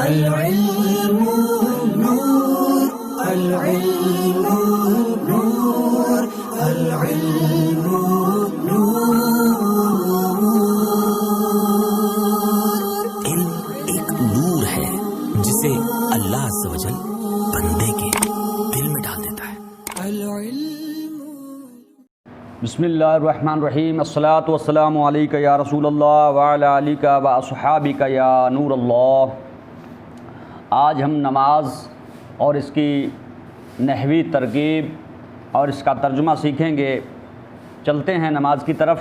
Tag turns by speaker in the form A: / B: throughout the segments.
A: العلم نور العلم نور العلم نور
B: علم ایک نور ہے جسے اللہ عز و جل بندے کے دل میں ڈال دیتا ہے۔
C: بسم اللہ الرحمن الرحیم، الصلاۃ والسلام علیک یا رسول اللہ وعلی آلک و اصحابک یا نور اللہ۔ آج ہم نماز اور اس کی نحوی ترکیب اور اس کا ترجمہ سیکھیں گے۔ چلتے ہیں نماز کی طرف۔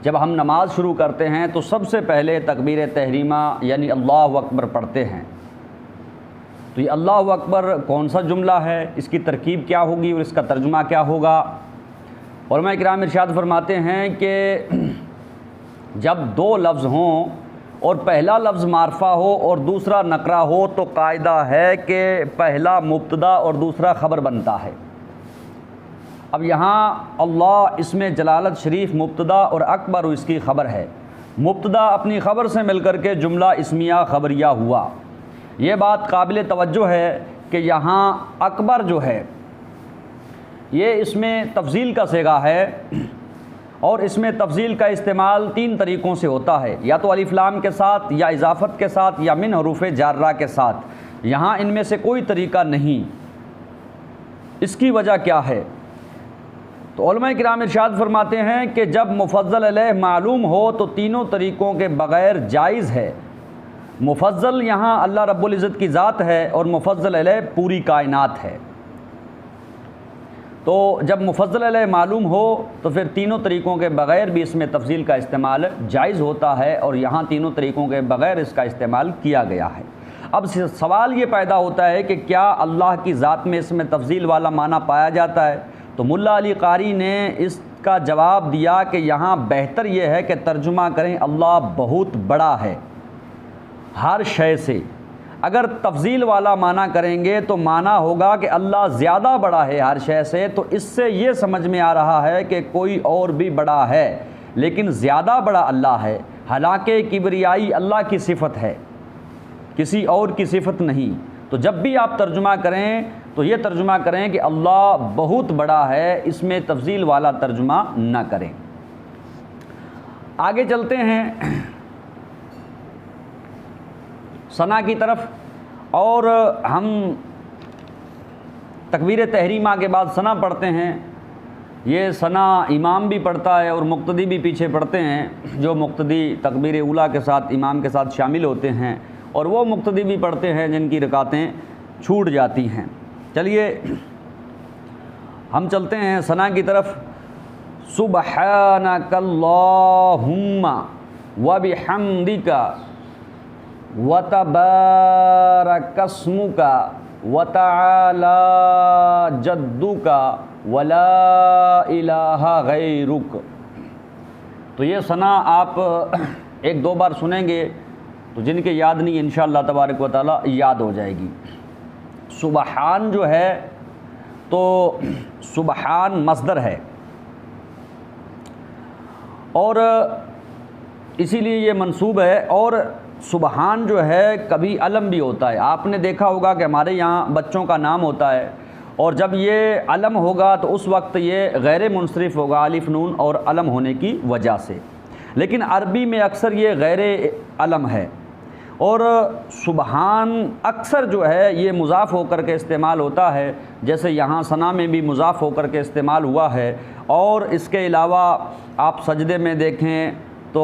C: جب ہم نماز شروع کرتے ہیں تو سب سے پہلے تکبیر تحریمہ یعنی اللہ اکبر پڑھتے ہیں۔ تو یہ اللہ اکبر کون سا جملہ ہے، اس کی ترکیب کیا ہوگی اور اس کا ترجمہ کیا ہوگا؟ علماء کرام ارشاد فرماتے ہیں کہ جب دو لفظ ہوں اور پہلا لفظ معرفہ ہو اور دوسرا نکرہ ہو تو قاعدہ ہے کہ پہلا مبتدا اور دوسرا خبر بنتا ہے۔ اب یہاں اللہ اس میں جلالت شریف مبتدا اور اکبر اس کی خبر ہے۔ مبتدا اپنی خبر سے مل کر کے جملہ اسمیہ خبریہ ہوا۔ یہ بات قابل توجہ ہے کہ یہاں اکبر جو ہے یہ اس میں تفضیل کا صیغہ ہے، اور اس میں تفضیل کا استعمال تین طریقوں سے ہوتا ہے، یا تو الف لام کے ساتھ، یا اضافت کے ساتھ، یا من حروف جارہ کے ساتھ۔ یہاں ان میں سے کوئی طریقہ نہیں۔ اس کی وجہ کیا ہے؟ تو علماء کرام ارشاد فرماتے ہیں کہ جب مفضل علیہ معلوم ہو تو تینوں طریقوں کے بغیر جائز ہے۔ مفضل یہاں اللہ رب العزت کی ذات ہے اور مفضل علیہ پوری کائنات ہے۔ تو جب مفضل علیہ معلوم ہو تو پھر تینوں طریقوں کے بغیر بھی اس میں تفضیل کا استعمال جائز ہوتا ہے، اور یہاں تینوں طریقوں کے بغیر اس کا استعمال کیا گیا ہے۔ اب سوال یہ پیدا ہوتا ہے کہ کیا اللہ کی ذات میں اس میں تفضیل والا معنی پایا جاتا ہے؟ تو ملا علی قاری نے اس کا جواب دیا کہ یہاں بہتر یہ ہے کہ ترجمہ کریں اللہ بہت بڑا ہے ہر شے سے۔ اگر تفضیل والا معنی کریں گے تو معنی ہوگا کہ اللہ زیادہ بڑا ہے ہر شے سے، تو اس سے یہ سمجھ میں آ رہا ہے کہ کوئی اور بھی بڑا ہے لیکن زیادہ بڑا اللہ ہے، حالانکہ کبریائی اللہ کی صفت ہے، کسی اور کی صفت نہیں۔ تو جب بھی آپ ترجمہ کریں تو یہ ترجمہ کریں کہ اللہ بہت بڑا ہے، اس میں تفضیل والا ترجمہ نہ کریں۔ آگے چلتے ہیں ثنا کی طرف، اور ہم تکبیر تحریمہ کے بعد ثنا پڑھتے ہیں۔ یہ ثنا امام بھی پڑھتا ہے اور مقتدی بھی پیچھے پڑھتے ہیں، جو مقتدی تکبیر اولیٰ کے ساتھ امام کے ساتھ شامل ہوتے ہیں، اور وہ مقتدی بھی پڑھتے ہیں جن کی رکعتیں چھوٹ جاتی ہیں۔ چلیے ہم چلتے ہیں ثنا کی طرف۔ سبحانک اللہم وبحمدک وتبارک اسمک وتعالی جدک ولا الہ غیرک۔ تو یہ ثنا آپ ایک دو بار سنیں گے تو جن کے یاد نہیں انشاءاللہ تبارک و تعالی یاد ہو جائے گی۔ سبحان جو ہے تو سبحان مصدر ہے، اور اسی لیے یہ منصوب ہے، اور سبحان جو ہے کبھی علم بھی ہوتا ہے۔ آپ نے دیکھا ہوگا کہ ہمارے یہاں بچوں کا نام ہوتا ہے، اور جب یہ علم ہوگا تو اس وقت یہ غیر منصرف ہوگا الف نون اور علم ہونے کی وجہ سے، لیکن عربی میں اکثر یہ غیر علم ہے۔ اور سبحان اکثر جو ہے یہ مضاف ہو کر کے استعمال ہوتا ہے، جیسے یہاں ثنا میں بھی مضاف ہو کر کے استعمال ہوا ہے، اور اس کے علاوہ آپ سجدے میں دیکھیں تو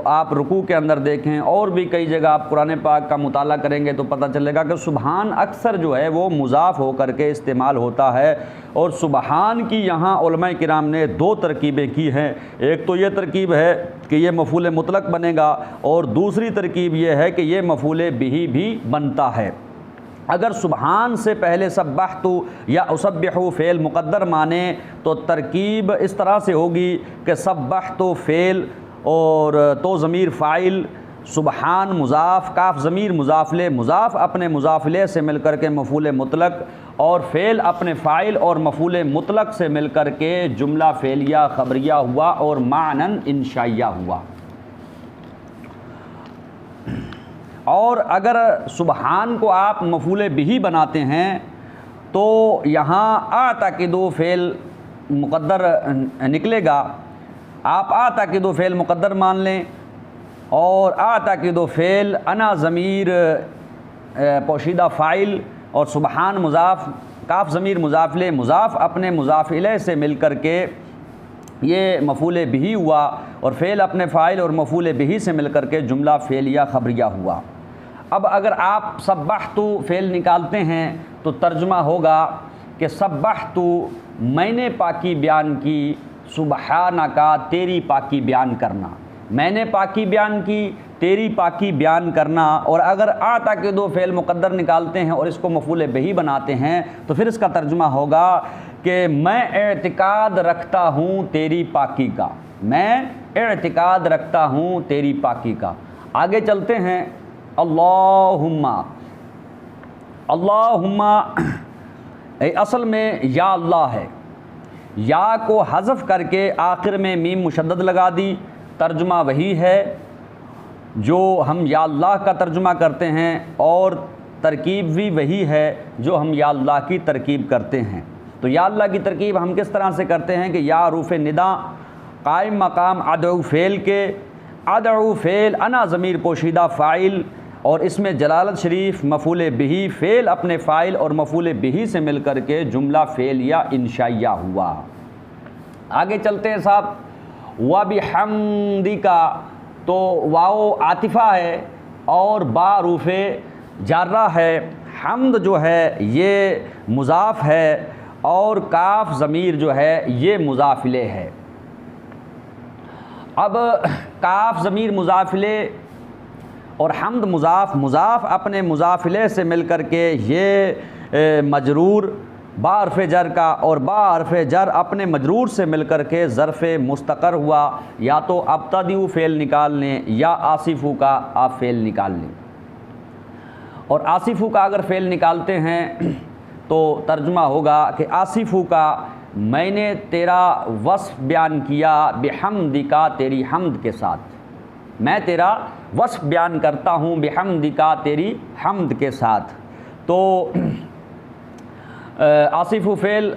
C: آپ رکوع کے اندر دیکھیں، اور بھی کئی جگہ آپ قرآن پاک کا مطالعہ کریں گے تو پتہ چلے گا کہ سبحان اکثر جو ہے وہ مضاف ہو کر کے استعمال ہوتا ہے۔ اور سبحان کی یہاں علماء کرام نے دو ترکیبیں کی ہیں۔ ایک تو یہ ترکیب ہے کہ یہ مفعول مطلق بنے گا، اور دوسری ترکیب یہ ہے کہ یہ مفعول بہ بھی بنتا ہے۔ اگر سبحان سے پہلے سبحت یا اسبح فعل مقدر مانے تو ترکیب اس طرح سے ہوگی کہ سبحت فعل اور تو ضمیر فاعل، سبحان مضاف، کاف ضمیر مضاف لے، مضاف اپنے مضاف لے سے مل کر کے مفعول مطلق، اور فعل اپنے فاعل اور مفعول مطلق سے مل کر کے جملہ فعلیہ خبریہ ہوا اور معنن انشائیہ ہوا۔ اور اگر سبحان کو آپ مفعول بہ بناتے ہیں تو یہاں اعتقدوا فعل مقدر نکلے گا. آپ اعتقدوا فعل مقدر مان لیں اور اعتقدوا فعل انا ضمیر پوشیدہ فاعل اور سبحان مضاف، کاف ضمیر مضاف لے، مضاف اپنے مضاف الیہ سے مل کر کے یہ مفعول بہ ہوا، اور فعل اپنے فاعل اور مفعول بہ سے مل کر کے جملہ فعلیہ خبریہ ہوا. اب اگر آپ سبحت فعل نکالتے ہیں تو ترجمہ ہوگا کہ سبحت میں نے پاکی بیان کی، سبحانک تیری پاکی بیان کرنا، میں نے پاکی بیان کی، تیری پاکی بیان کرنا. اور اگر اعتقدوا فعل مقدر نکالتے ہیں اور اس کو مفعول بہ بناتے ہیں تو پھر اس کا ترجمہ ہوگا کہ میں اعتقاد رکھتا ہوں تیری پاکی کا، میں اعتقاد رکھتا ہوں تیری پاکی کا. آگے چلتے ہیں. اللہم، اللہم اصل میں یا اللہ ہے، یا کو حذف کر کے آخر میں میم مشدد لگا دی. ترجمہ وہی ہے جو ہم یا اللہ کا ترجمہ کرتے ہیں، اور ترکیب بھی وہی ہے جو ہم یا اللہ کی ترکیب کرتے ہیں. تو یا اللہ کی ترکیب ہم کس طرح سے کرتے ہیں کہ یا حروف ندا قائم مقام ادعو فعل کے، ادعو فعل انا ضمیر پوشیدہ فاعل اور اس میں جلالت شریف مفعول بہ، فعل اپنے فاعل اور مفعول بہ سے مل کر کے جملہ فعلیہ انشائیہ ہوا. آگے چلتے ہیں صاحب. وَبِحَمْدِكَ تو واو عاطفہ ہے اور با حروف جارہ ہے. حمد جو ہے یہ مضاف ہے اور کاف ضمیر جو ہے یہ مضاف الیہ ہے. اب کاف ضمیر مضاف الیہ اور حمد مضاف، مضاف اپنے مضاف الیہ سے مل کر کے یہ مجرور با حرف جر کا، اور با حرف جر اپنے مجرور سے مل کر کے ظرف مستقر ہوا. یا تو ابتدئ فعل نکال لیں یا آصفو کا آپ فعل نکال لیں. اور آصفو کا اگر فعل نکالتے ہیں تو ترجمہ ہوگا کہ آصفو کا میں نے تیرا وصف بیان کیا، بحمدک تیری حمد کے ساتھ، میں تیرا وصف بیان کرتا ہوں بحمدک تیری حمد کے ساتھ. تو آصف فعل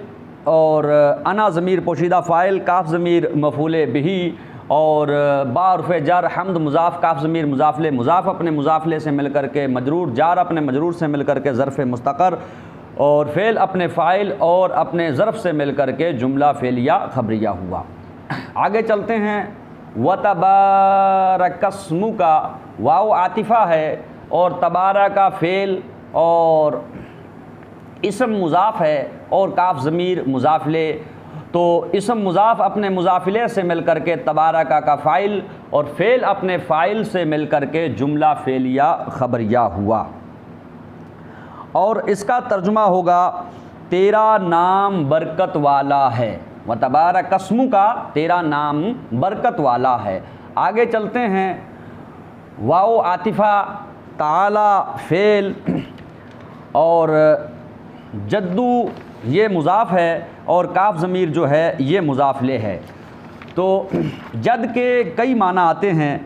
C: اور انا ضمیر پوشیدہ فاعل، کاف ضمیر مفعول بہ اور با حرف جر، حمد مضاف، کاف ضمیر مضاف لے، مضاف اپنے مضاف لے سے مل کر کے مجرور، جار اپنے مجرور سے مل کر کے ظرف مستقر، اور فعل اپنے فاعل اور اپنے ظرف سے مل کر کے جملہ فعلیہ خبریہ ہوا. آگے چلتے ہیں. وَتَبَارَكَ اسْمُكَ واو عاطفہ ہے اور تبارک کا فعل اور اسم مضاف ہے اور کاف ضمیر مضاف لے. تو اسم مضاف اپنے مضاف الیہ سے مل کر کے تبارک کا فاعل اور فعل اپنے فاعل سے مل کر کے جملہ فعلیہ خبریہ ہوا. اور اس کا ترجمہ ہوگا تیرا نام برکت والا ہے. وَتَبَارَكَ اسْمُكَ تیرا نام برکت والا ہے. آگے چلتے ہیں. واو عاطفہ، تعالی فعل اور جدو یہ مضاف ہے اور کاف ضمیر جو ہے یہ مضاف لے ہے. تو جد کے کئی معنی آتے ہیں.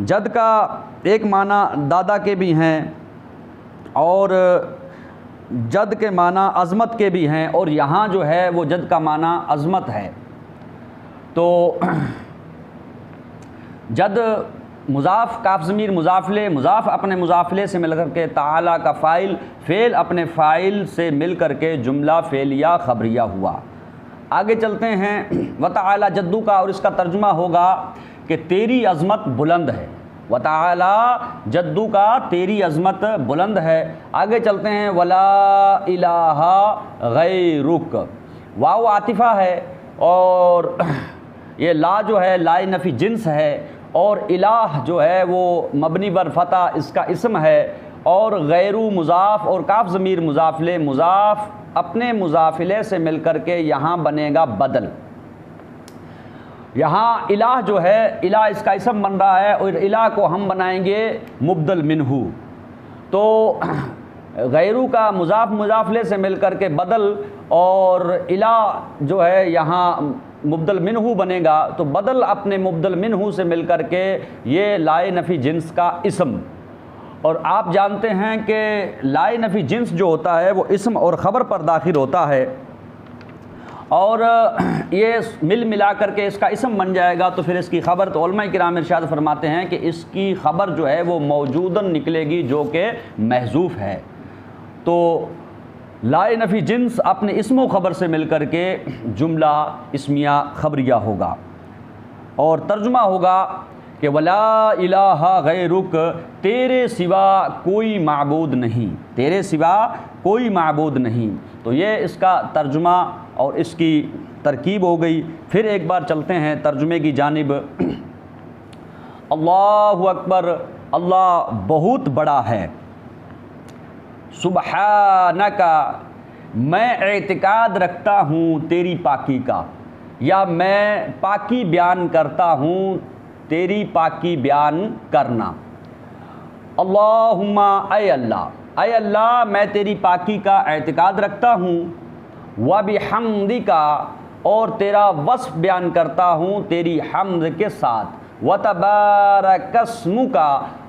C: جد کا ایک معنی دادا کے بھی ہیں اور جد کے معنی عظمت کے بھی ہیں، اور یہاں جو ہے وہ جد کا معنی عظمت ہے. تو جد مضاف، کاف ضمیر مضاف لے، مضاف اپنے مضاف لے سے مل کر کے تعالی کا فاعل، فعل اپنے فاعل سے مل کر کے جملہ فعلیہ خبریہ ہوا. آگے چلتے ہیں. وتعالی جدو کا اور اس کا ترجمہ ہوگا کہ تیری عظمت بلند ہے. وتعالی جدو کا تیری عظمت بلند ہے. آگے چلتے ہیں. ولا الہ غیرک واو عاطفہ ہے اور یہ لا جو ہے لا نفی جنس ہے، اور الہ جو ہے وہ مبنی بر فتح اس کا اسم ہے، اور غیرو مضاف اور کاف ضمیر مضاف لے، مضاف اپنے مضاف لے سے مل کر کے یہاں بنے گا بدل. یہاں الہ جو ہے الہ اس کا اسم بن رہا ہے اور الہ کو ہم بنائیں گے مبدل منہ. تو غیرو کا مضاف مضاف لے سے مل کر کے بدل، اور الہ جو ہے یہاں مبدل منہ بنے گا. تو بدل اپنے مبدل منہ سے مل کر کے یہ لائے نفی جنس کا اسم، اور آپ جانتے ہیں کہ لائے نفی جنس جو ہوتا ہے وہ اسم اور خبر پر داخل ہوتا ہے، اور یہ مل ملا کر کے اس کا اسم بن جائے گا تو پھر اس کی خبر، تو علماء کرام ارشاد فرماتے ہیں کہ اس کی خبر جو ہے وہ موجوداً نکلے گی جو کہ محذوف ہے۔ تو لائے نفی جنس اپنے اسم و خبر سے مل کر کے جملہ اسمیہ خبریہ ہوگا، اور ترجمہ ہوگا کہ ولا الہ غیرک، تیرے سوا کوئی معبود نہیں، تیرے سوا کوئی معبود نہیں۔ تو یہ اس کا ترجمہ اور اس کی ترکیب ہو گئی۔ پھر ایک بار چلتے ہیں ترجمے کی جانب۔ اللہ اکبر، اللہ بہت بڑا ہے۔ سبحانک، میں اعتقاد رکھتا ہوں تیری پاکی کا، یا میں پاکی بیان کرتا ہوں، تیری پاکی بیان کرنا۔ اللہم، اے اللہ میں تیری پاکی کا اعتقاد رکھتا ہوں، وبحمدک، اور تیرا وصف بیان کرتا ہوں تیری حمد کے ساتھ، وتبارک اسمک،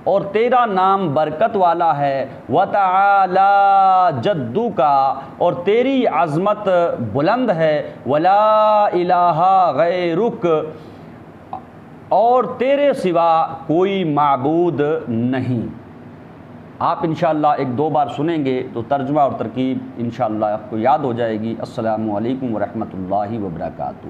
C: اور تیرا نام برکت والا ہے، وتعالی جدک، اور تیری عظمت بلند ہے، ولا الہ غیرک، اور تیرے سوا کوئی معبود نہیں۔ آپ انشاءاللہ ایک دو بار سنیں گے تو ترجمہ اور ترکیب انشاءاللہ آپ کو یاد ہو جائے گی۔ السلام علیکم ورحمۃ اللہ وبرکاتہ۔